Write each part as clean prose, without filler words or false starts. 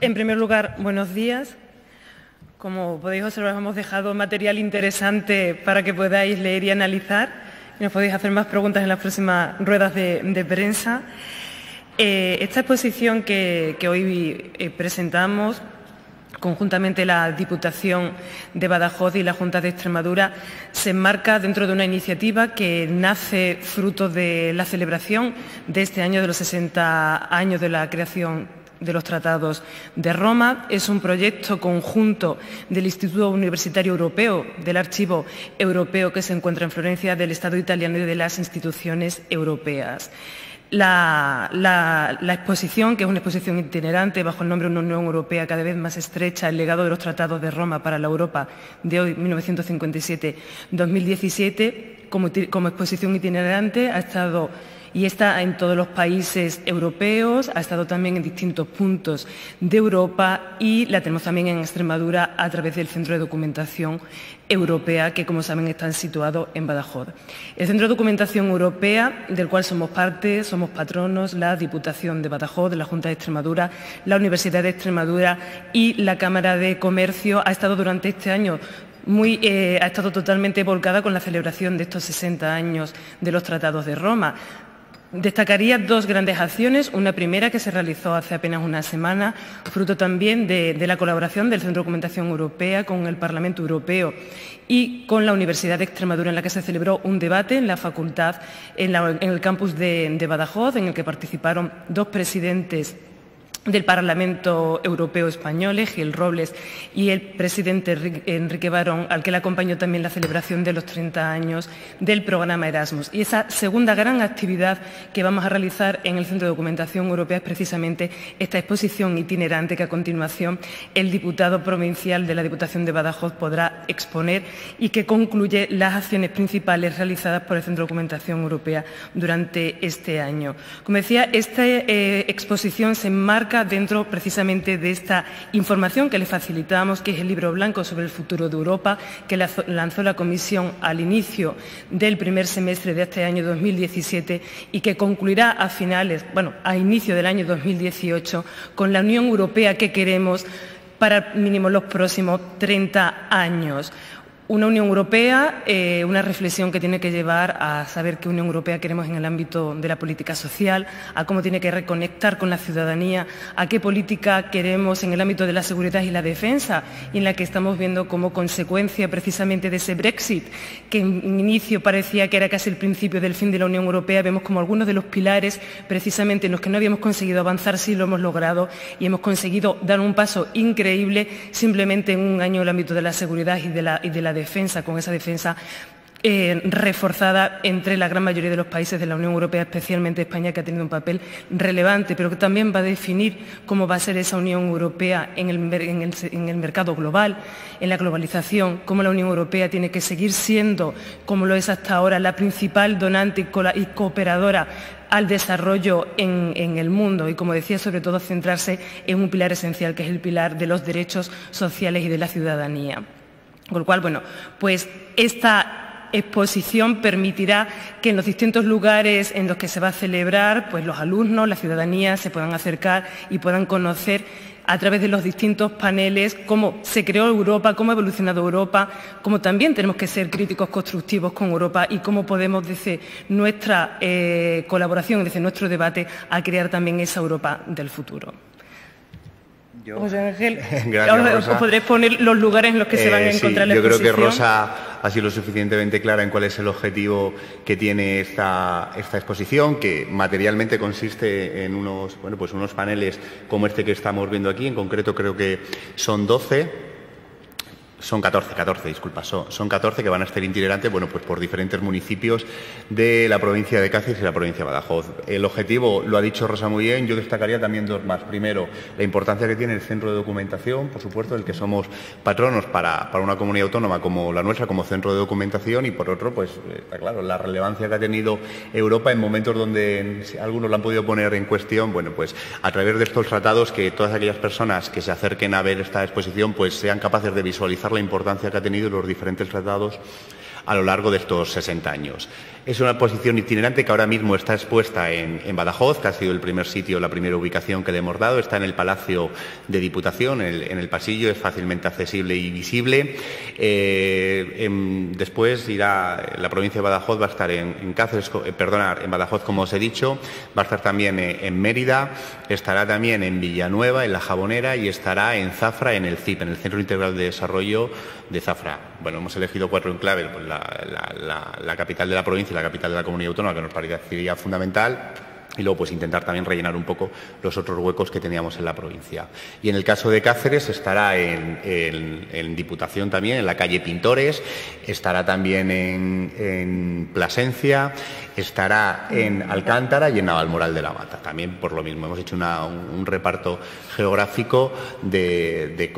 En primer lugar, buenos días. Como podéis observar, hemos dejado material interesante para que podáis leer y analizar. Y nos podéis hacer más preguntas en las próximas ruedas de prensa. Esta exposición que hoy presentamos, conjuntamente la Diputación de Badajoz y la Junta de Extremadura, se enmarca dentro de una iniciativa que nace fruto de la celebración de este año de los 60 años de la creación de los Tratados de Roma. Es un proyecto conjunto del Instituto Universitario Europeo, del Archivo Europeo que se encuentra en Florencia, del Estado italiano y de las instituciones europeas. La exposición, que es una exposición itinerante bajo el nombre de una Unión Europea cada vez más estrecha, el legado de los Tratados de Roma para la Europa de hoy, 1957-2017, como exposición itinerante ha estado y está en todos los países europeos, ha estado también en distintos puntos de Europa y la tenemos también en Extremadura a través del Centro de Documentación Europea, que como saben está situado en Badajoz. El Centro de Documentación Europea, del cual somos parte, somos patronos, la Diputación de Badajoz, la Junta de Extremadura, la Universidad de Extremadura y la Cámara de Comercio, ha estado durante este año ha estado totalmente volcada con la celebración de estos 60 años de los Tratados de Roma. Destacaría dos grandes acciones. Una primera que se realizó hace apenas una semana, fruto también de la colaboración del Centro de Documentación Europea con el Parlamento Europeo y con la Universidad de Extremadura, en la que se celebró un debate en la facultad, en el campus de Badajoz, en el que participaron dos presidentes del Parlamento Europeo españoles, Gil Robles, y el presidente Enrique Barón, al que le acompañó también la celebración de los 30 años del programa Erasmus. Y esa segunda gran actividad que vamos a realizar en el Centro de Documentación Europea es precisamente esta exposición itinerante que a continuación el diputado provincial de la Diputación de Badajoz podrá exponer y que concluye las acciones principales realizadas por el Centro de Documentación Europea durante este año. Como decía, esta exposición se enmarca dentro precisamente de esta información que le facilitamos, que es el Libro Blanco sobre el futuro de Europa, que lanzó la Comisión al inicio del primer semestre de este año 2017 y que concluirá a inicio del año 2018 con la Unión Europea que queremos para mínimo los próximos 30 años. Una Unión Europea, una reflexión que tiene que llevar a saber qué Unión Europea queremos en el ámbito de la política social, a cómo tiene que reconectar con la ciudadanía, a qué política queremos en el ámbito de la seguridad y la defensa, y en la que estamos viendo como consecuencia precisamente de ese Brexit, que en inicio parecía que era casi el principio del fin de la Unión Europea. Vemos como algunos de los pilares precisamente en los que no habíamos conseguido avanzar sí lo hemos logrado y hemos conseguido dar un paso increíble simplemente en un año en el ámbito de la seguridad y de la defensa, con esa defensa reforzada entre la gran mayoría de los países de la Unión Europea, especialmente España, que ha tenido un papel relevante, pero que también va a definir cómo va a ser esa Unión Europea en el mercado global, en la globalización, cómo la Unión Europea tiene que seguir siendo, como lo es hasta ahora, la principal donante y cooperadora al desarrollo en el mundo y, como decía, sobre todo centrarse en un pilar esencial, que es el pilar de los derechos sociales y de la ciudadanía. Con lo cual, pues esta exposición permitirá que en los distintos lugares en los que se va a celebrar, pues los alumnos, la ciudadanía se puedan acercar y puedan conocer a través de los distintos paneles cómo se creó Europa, cómo ha evolucionado Europa, cómo también tenemos que ser críticos constructivos con Europa y cómo podemos, desde nuestra colaboración, desde nuestro debate, a crear también esa Europa del futuro. José Ángel, gracias, os podréis poner los lugares en los que se van a encontrar la exposición. Yo creo que Rosa ha sido lo suficientemente clara en cuál es el objetivo que tiene esta exposición, que materialmente consiste en unos paneles como este que estamos viendo aquí. En concreto creo que son 12. Son 14, disculpa, son 14 que van a estar itinerantes, pues por diferentes municipios de la provincia de Cáceres y la provincia de Badajoz. El objetivo lo ha dicho Rosa muy bien, yo destacaría también dos más. Primero, la importancia que tiene el Centro de Documentación, por supuesto, del que somos patronos para una comunidad autónoma como la nuestra, como centro de documentación, y por otro, pues está claro, la relevancia que ha tenido Europa en momentos donde algunos la han podido poner en cuestión, pues a través de estos tratados, que todas aquellas personas que se acerquen a ver esta exposición pues sean capaces de visualizar la importancia que ha tenido los diferentes tratados a lo largo de estos 60 años. Es una exposición itinerante que ahora mismo está expuesta en Badajoz, que ha sido el primer sitio, la primera ubicación que le hemos dado. Está en el Palacio de Diputación, en el pasillo, es fácilmente accesible y visible. Después irá, la provincia de Badajoz va a estar en Badajoz, como os he dicho, va a estar también en Mérida, estará también en Villanueva, en La Jabonera, y estará en Zafra, en el CIP, en el Centro Integral de Desarrollo de Zafra. Bueno, hemos elegido 4 enclaves, pues la capital de la provincia y la capital de la comunidad autónoma, que nos parecería fundamental, y luego pues intentar también rellenar un poco los otros huecos que teníamos en la provincia. Y en el caso de Cáceres estará en Diputación también, en la calle Pintores, estará también en Plasencia, estará en Alcántara y en Navalmoral de la Mata. También por lo mismo, hemos hecho un reparto geográfico de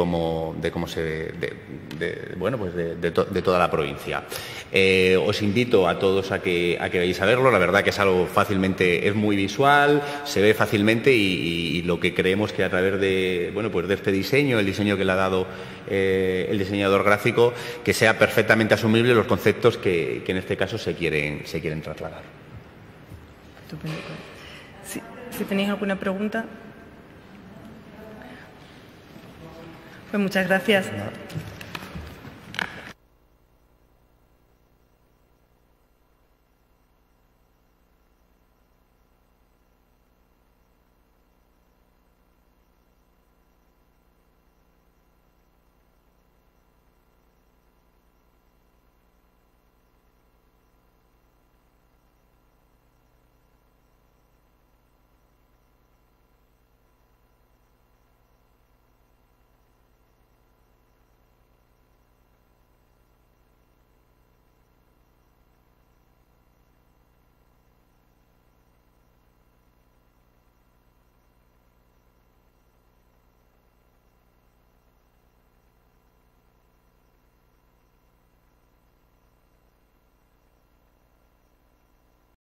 toda la provincia. Os invito a todos a que vayáis a verlo. La verdad que es algo es muy visual, se ve fácilmente, y lo que creemos que a través de este diseño, el diseño que le ha dado el diseñador gráfico, que sea perfectamente asumible los conceptos que en este caso se quieren trasladar. Estupendo. Si tenéis alguna pregunta. Pues muchas gracias.